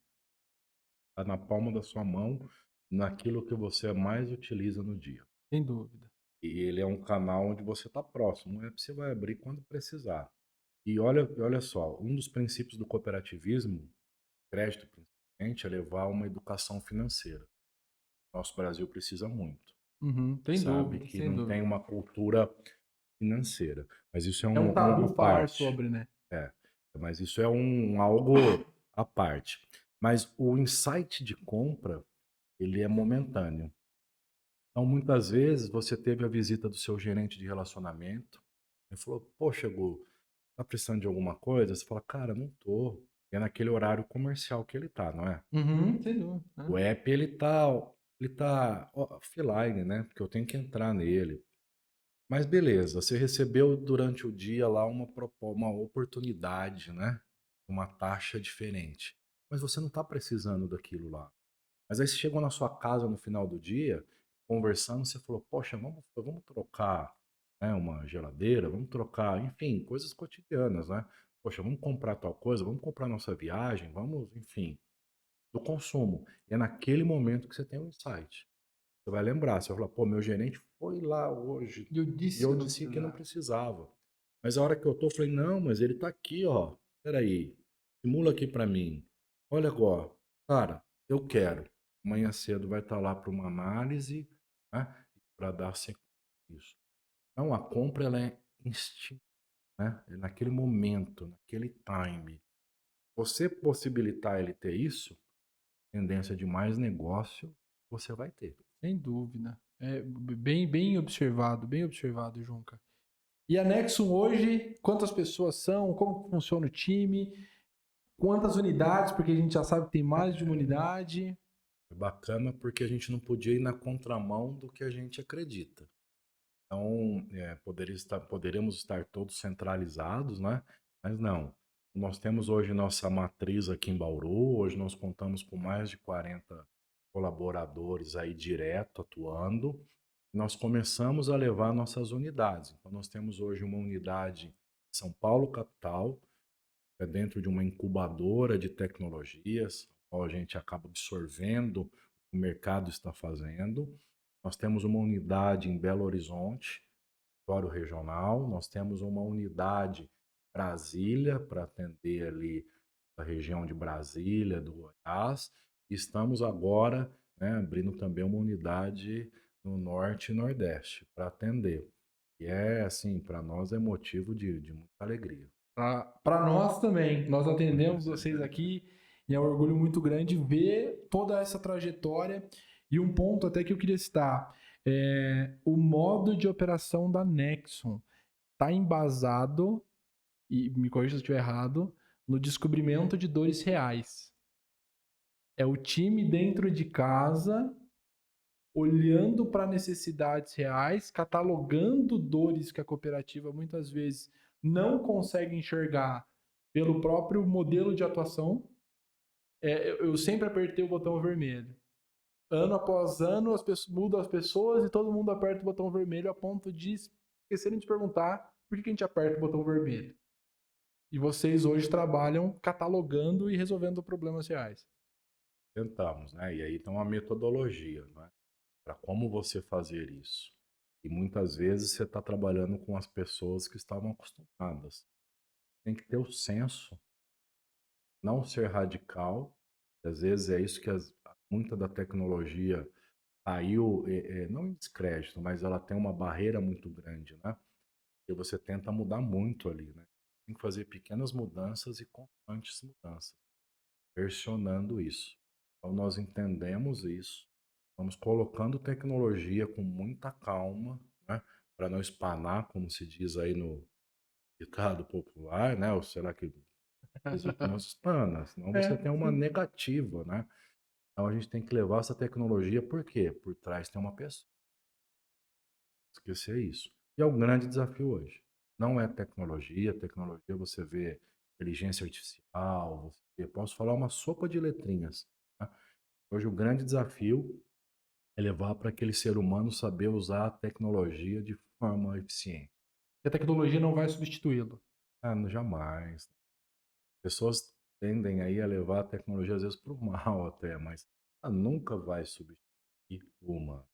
Está na palma da sua mão, naquilo que você mais utiliza no dia. Sem dúvida. E ele é um canal onde você está próximo. Um app você vai abrir quando precisar. E olha só, um dos princípios do cooperativismo, crédito principalmente, é levar uma educação financeira. Nosso Brasil precisa muito. Uhum, sem Sabe dúvida, que sem não dúvida. tem uma cultura financeira. Mas isso é É um uma tabu falar parte. sobre, né? É, mas isso é algo à parte. Mas o insight de compra, ele é momentâneo. Então, muitas vezes, você teve a visita do seu gerente de relacionamento, ele falou, poxa, Gu, tá precisando de alguma coisa? Você fala, cara, não tô. É naquele horário comercial que ele tá, não é? Uhum, sem dúvida. O Né? app, ele tá offline, né? Porque eu tenho que entrar nele. Mas beleza, você recebeu durante o dia lá uma oportunidade, né? Uma taxa diferente. Mas você não está precisando daquilo lá. Mas aí você chegou na sua casa no final do dia, conversando, você falou, poxa, vamos trocar, né, uma geladeira, vamos trocar, enfim, coisas cotidianas, né? Poxa, vamos comprar tal coisa, vamos comprar nossa viagem, vamos, enfim, do consumo. E é naquele momento que você tem um insight. Você vai lembrar, você vai falar, pô, meu gerente foi lá hoje E eu e disse que eu eu não disse que não precisava. precisava. Mas a hora que eu tô, eu falei, não, mas ele tá aqui, ó. Peraí, simula aqui pra mim. Olha agora, cara, eu quero. Amanhã cedo vai estar lá para uma análise, né? Para dar sequência nisso. Então, a compra, ela é instintiva, né? É naquele momento, naquele time. Você possibilitar ele ter isso, tendência de mais negócio, você vai ter. Sem dúvida. É bem observado, Junca. E a Nexum hoje, quantas pessoas são? Como que funciona o time? Quantas unidades? Porque a gente já sabe que tem mais de uma unidade. É bacana porque a gente não podia ir na contramão do que a gente acredita. Então, poderemos estar todos centralizados, né? Mas não. Nós temos hoje nossa matriz aqui em Bauru, hoje nós contamos com mais de 40 colaboradores aí direto atuando. Nós começamos a levar nossas unidades. Então, nós temos hoje uma unidade em São Paulo, capital, é dentro de uma incubadora de tecnologias, a gente acaba absorvendo o que o mercado está fazendo. Nós temos uma unidade em Belo Horizonte, território regional, nós temos uma unidade em Brasília, para atender ali a região de Brasília, do Goiás, e estamos agora, né, abrindo também uma unidade no Norte e Nordeste para atender. E é assim, para nós é motivo de muita alegria. Para nós também. Nós atendemos vocês aqui e é um orgulho muito grande ver toda essa trajetória. E um ponto até que eu queria citar: o modo de operação da Nexon está embasado, e me corrija se eu estiver errado, no descobrimento de dores reais. É o time dentro de casa olhando para necessidades reais, catalogando dores que a cooperativa muitas vezes não consegue enxergar pelo próprio modelo de atuação. Eu sempre apertei o botão vermelho. Ano após ano, mudam as pessoas e todo mundo aperta o botão vermelho a ponto de esquecerem de perguntar por que a gente aperta o botão vermelho. E vocês hoje trabalham catalogando e resolvendo problemas reais. Tentamos, né? E aí tem uma metodologia, né? Para como você fazer isso. E muitas vezes você está trabalhando com as pessoas que estavam acostumadas. Tem que ter o senso, não ser radical. Às vezes é isso que muita da tecnologia caiu, não em descrédito, mas ela tem uma barreira muito grande, né? E você tenta mudar muito ali, né? Tem que fazer pequenas mudanças e constantes mudanças, versionando isso. Então nós entendemos isso, vamos colocando tecnologia com muita calma, né? Para não espanar, como se diz aí no ditado popular, né? Ou será que não se espana? Senão você É, tem uma sim. negativa, né? Então a gente tem que levar essa tecnologia, por quê? Por trás tem uma pessoa. Esquecer isso. E é um grande desafio hoje. Não é tecnologia você vê inteligência artificial, você vê, posso falar uma sopa de letrinhas. Tá? Hoje o grande desafio é levar para aquele ser humano saber usar a tecnologia de forma eficiente. A tecnologia não vai substituí-lo. Ah, jamais. Pessoas tendem aí a levar a tecnologia às vezes para o mal até, mas ela nunca vai substituir o humano.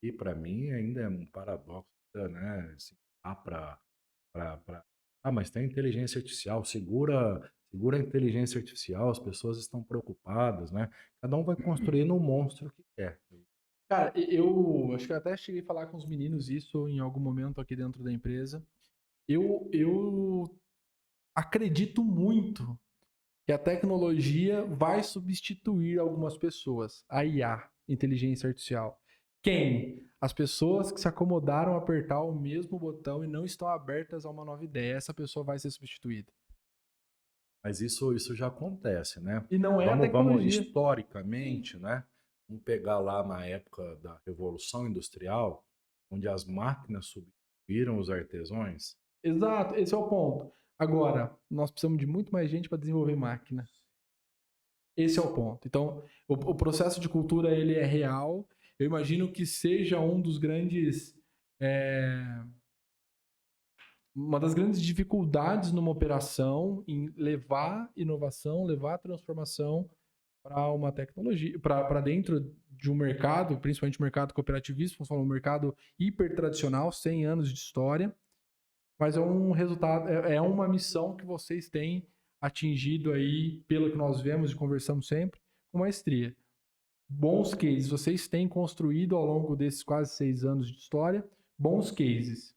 E para mim ainda é um paradoxo, né? Assim, para Ah, mas tem inteligência artificial, segura a inteligência artificial, as pessoas estão preocupadas, né? Cada um vai construindo um monstro que quer. Cara, eu acho que eu até cheguei a falar com os meninos isso em algum momento aqui dentro da empresa. Eu acredito muito que a tecnologia vai substituir algumas pessoas. A IA, inteligência artificial. Quem? As pessoas que se acomodaram a apertar o mesmo botão e não estão abertas a uma nova ideia. Essa pessoa vai ser substituída. Mas isso já acontece, né? E não é a Vamos tecnologia. historicamente, né? Vamos pegar lá na época da Revolução Industrial, onde as máquinas substituíram os artesãos. Exato, esse é o ponto. Agora, nós precisamos de muito mais gente para desenvolver máquina. Esse é o ponto. Então, o processo de cultura ele é real. Eu imagino que seja um dos grandes, uma das grandes dificuldades numa operação em levar inovação, levar transformação para uma tecnologia, para dentro de um mercado, principalmente o mercado cooperativista, vamos falar um mercado hiper tradicional, 100 anos de história, mas é um resultado, é uma missão que vocês têm atingido aí, pelo que nós vemos e conversamos sempre, com maestria. Bons cases, vocês têm construído ao longo desses quase 6 anos de história, bons cases.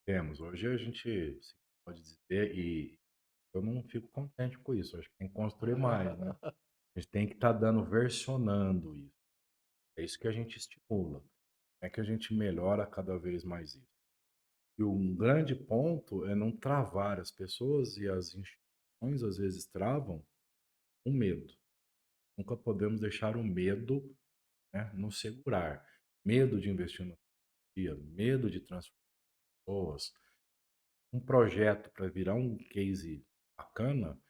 Temos. Hoje a gente pode dizer, e eu não fico contente com isso. Acho que tem que construir mais, né? A gente tem que estar dando, versionando isso. É isso que a gente estimula. É que a gente melhora cada vez mais isso. E um grande ponto é não travar as pessoas e as instituições, às vezes, travam o medo. Nunca podemos deixar o medo, né, nos segurar. Medo de investir na tecnologia, medo de transformar pessoas. Um projeto para virar um case bacana,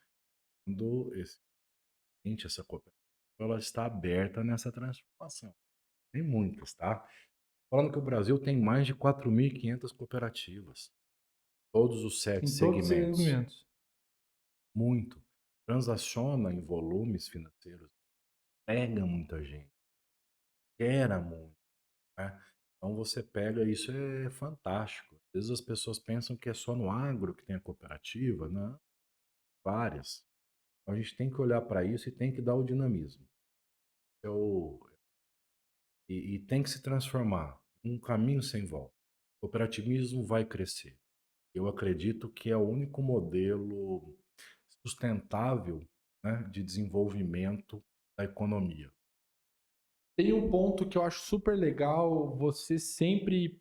quando essa cooperativa ela está aberta nessa transformação. Tem muitas, tá? Falando que o Brasil tem mais de 4.500 cooperativas, todos os 7 Em todos os segmentos. segmentos. Muito. Transaciona em volumes financeiros, pega muita gente, gera muito, né? Então você pega, isso é fantástico. Às vezes as pessoas pensam que é só no agro que tem a cooperativa, né? Várias. Então a gente tem que olhar para isso e tem que dar o dinamismo. Eu, e tem que se transformar. Um caminho sem volta. O cooperativismo vai crescer. Eu acredito que é o único modelo sustentável, né, de desenvolvimento da economia. Tem um ponto que eu acho super legal, você sempre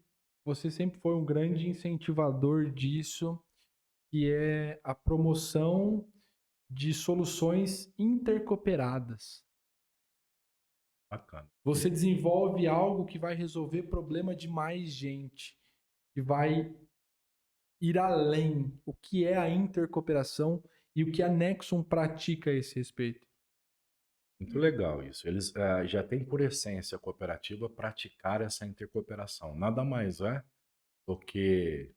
foi um grande incentivador disso, que é a promoção de soluções intercooperadas. Bacana. Você desenvolve algo que vai resolver problema de mais gente, que vai ir além. O que é a intercooperação e o que a Nexon pratica a esse respeito. Muito legal isso. Eles já têm por essência a cooperativa praticar essa intercooperação. Nada mais é do que,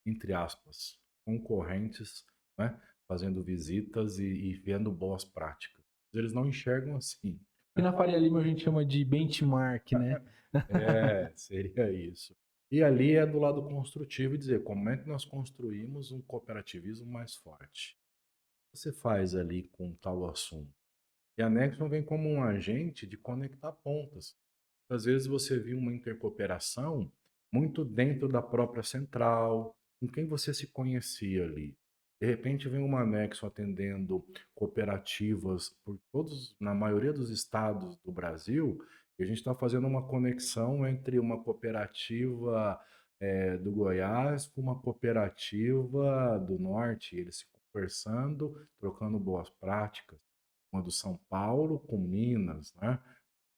entre aspas, concorrentes, né, fazendo visitas e vendo boas práticas. Eles não enxergam assim. E na Faria Lima a gente chama de benchmark, né? É, seria isso. E ali é do lado construtivo e dizer como é que nós construímos um cooperativismo mais forte. O que você faz ali com tal assunto? E a Nexon vem como um agente de conectar pontas. Às vezes você viu uma intercooperação muito dentro da própria central, com quem você se conhecia ali. De repente vem uma Nexon atendendo cooperativas por todos, na maioria dos estados do Brasil, e a gente está fazendo uma conexão entre uma cooperativa do Goiás com uma cooperativa do Norte, eles se conversando, trocando boas práticas, uma do São Paulo com Minas, né?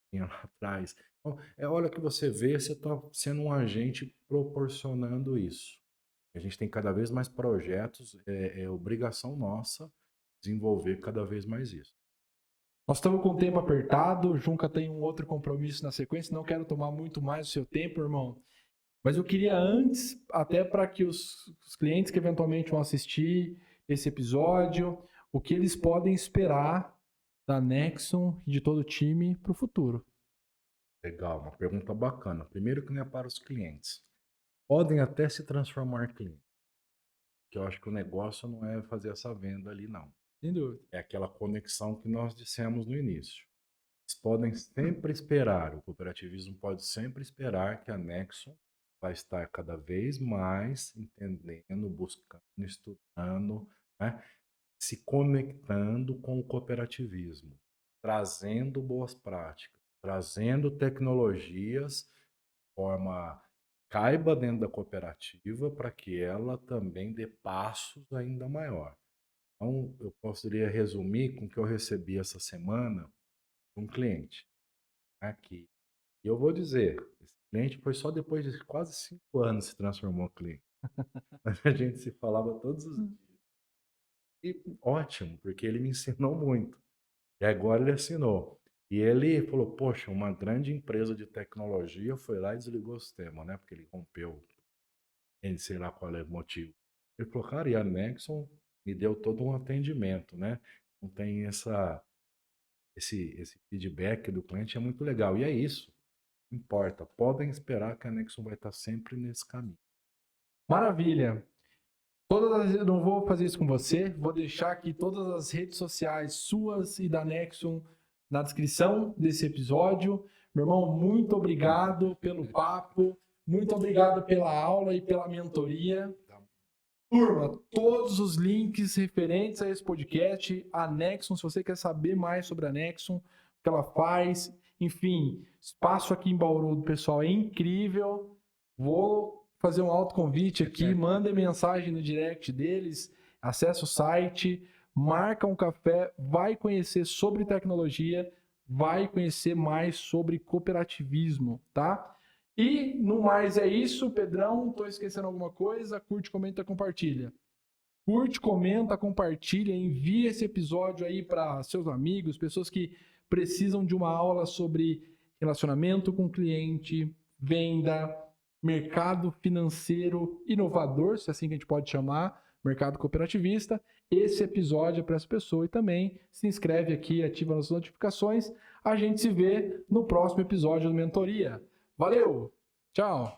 Tinha lá atrás. Então, olha que você vê, você está sendo um agente proporcionando isso. A gente tem cada vez mais projetos, é obrigação nossa desenvolver cada vez mais isso. Nós estamos com o tempo apertado, o Junca tem um outro compromisso na sequência, não quero tomar muito mais o seu tempo, irmão. Mas eu queria antes, até para que os clientes que eventualmente vão assistir esse episódio, o que eles podem esperar da Nexon e de todo o time para o futuro. Legal, uma pergunta bacana. Primeiro que não é para os clientes. Podem até se transformar em clientes. que eu acho que o negócio não é fazer essa venda ali, não. Sem dúvida. É aquela conexão que nós dissemos no início. Eles podem sempre esperar, o cooperativismo pode sempre esperar que a Nexon vai estar cada vez mais entendendo, buscando, estudando, né, se conectando com o cooperativismo, trazendo boas práticas, trazendo tecnologias de forma caiba dentro da cooperativa para que ela também dê passos ainda maior. Então, eu poderia resumir com o que eu recebi essa semana de um cliente aqui. E eu vou dizer, esse cliente foi só depois de quase 5 anos se transformou em cliente. A gente se falava todos os dias. E ótimo, porque ele me ensinou muito. E agora ele assinou. E ele falou, poxa, uma grande empresa de tecnologia foi lá e desligou o sistema, né? Porque ele rompeu, ele sei lá qual é o motivo. Ele falou, cara, e a Nexon me deu todo um atendimento, né? Não tem esse feedback do cliente, é muito legal. E é isso. Não importa. Podem esperar que a Nexon vai estar sempre nesse caminho. Maravilha. Eu não vou fazer isso com você, vou deixar aqui todas as redes sociais suas e da Nexon na descrição desse episódio. Meu irmão, muito obrigado pelo papo, muito obrigado pela aula e pela mentoria. Turma, todos os links referentes a esse podcast, a Nexon, se você quer saber mais sobre a Nexon, o que ela faz, enfim, espaço aqui em Bauru do pessoal é incrível. Vou fazer um autoconvite aqui, mandem mensagem no direct deles, acessa o site, marca um café, vai conhecer sobre tecnologia, vai conhecer mais sobre cooperativismo, tá? E no mais é isso, Pedrão, tô esquecendo alguma coisa? Curte, comenta, compartilha. Curte, comenta, compartilha, envia esse episódio aí para seus amigos, pessoas que precisam de uma aula sobre relacionamento com o cliente, venda, mercado financeiro inovador, se é assim que a gente pode chamar, mercado cooperativista. Esse episódio é para essa pessoa e também se inscreve aqui, ativa as notificações. A gente se vê no próximo episódio do Mentoria. Valeu, tchau!